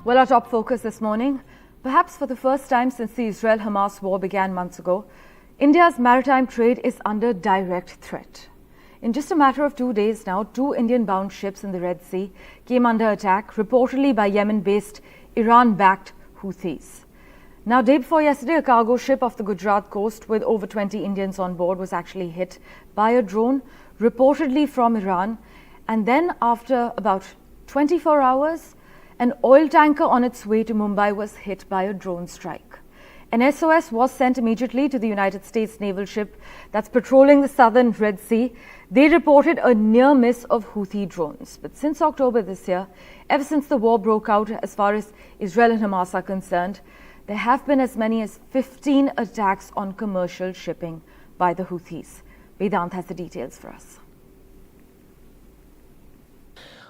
Well, our top focus this morning, perhaps for the first time since the Israel-Hamas war began months ago, India's maritime trade is under direct threat. In just a matter of 2 days now, 2 Indian-bound ships in the Red Sea came under attack, reportedly by Yemen-based, Iran-backed Houthis. Now, day before yesterday, a cargo ship off the Gujarat coast with over 20 Indians on board was actually hit by a drone, reportedly from Iran. And then after about 24 hours, an oil tanker on its way to Mumbai was hit by a drone strike. An SOS was sent immediately to the United States naval ship that's patrolling the southern Red Sea. They reported a near miss of Houthi drones. But since October this year, ever since the war broke out, as far as Israel and Hamas are concerned, there have been as many as 15 attacks on commercial shipping by the Houthis. Vedant has the details for us.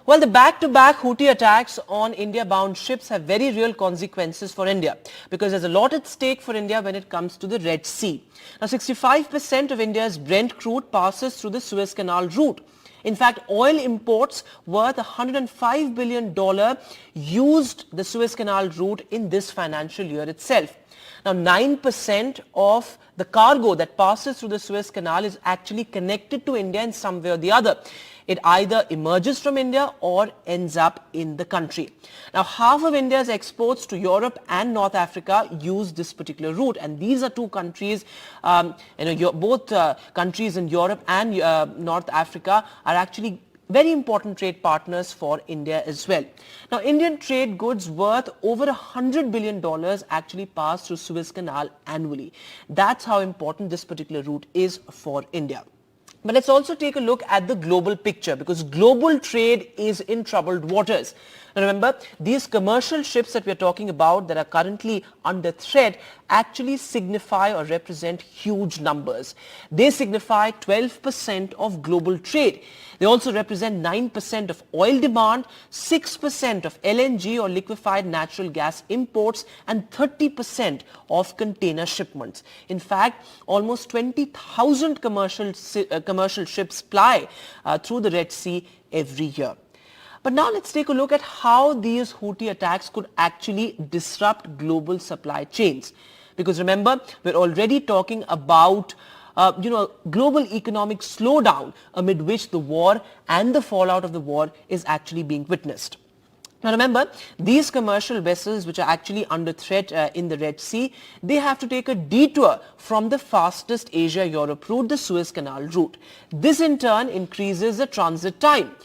Well, the back-to-back Houthi attacks on India-bound ships have very real consequences for India because there's a lot at stake for India when it comes to the Red Sea. Now, 65% of India's Brent crude passes through the Suez Canal route. In fact, oil imports worth $105 billion used the Suez Canal route in this financial year itself. Now, 9% of the cargo that passes through the Suez Canal is actually connected to India in some way or the other. It either emerges from India or ends up in the country. Now, half of India's exports to Europe and North Africa use this particular route. And these are two countries, both countries in Europe and North Africa are actually very important trade partners for India as well. Now, Indian trade goods worth over $100 billion actually pass through Suez Canal annually. That's how important this particular route is for India. But let's also take a look at the global picture because global trade is in troubled waters. Now remember, these commercial ships that we're talking about that are currently under threat actually signify or represent huge numbers. They signify 12% of global trade. They also represent 9% of oil demand, 6% of LNG or liquefied natural gas imports, and 30% of container shipments. In fact, almost 20,000 commercial ships ply through the Red Sea every year. But now let's take a look at how these Houthi attacks could actually disrupt global supply chains. Because remember, we're already talking about global economic slowdown amid which the war and the fallout of the war is actually being witnessed. Now remember, these commercial vessels which are actually under threat in the Red Sea, they have to take a detour from the fastest Asia-Europe route, the Suez Canal route. This in turn increases the transit time,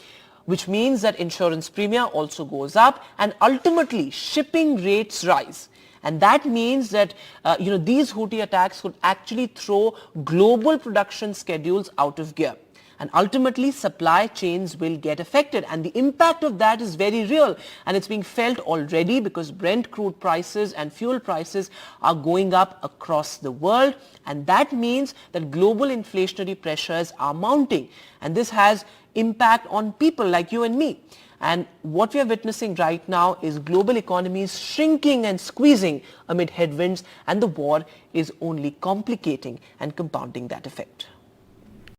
which means that insurance premium also goes up and ultimately shipping rates rise. And that means that, these Houthi attacks could actually throw global production schedules out of gear. And ultimately, supply chains will get affected. And the impact of that is very real. And it's being felt already because Brent crude prices and fuel prices are going up across the world. And that means that global inflationary pressures are mounting. And this has impact on people like you and me. And what we are witnessing right now is global economies shrinking and squeezing amid headwinds, and the war is only complicating and compounding that effect.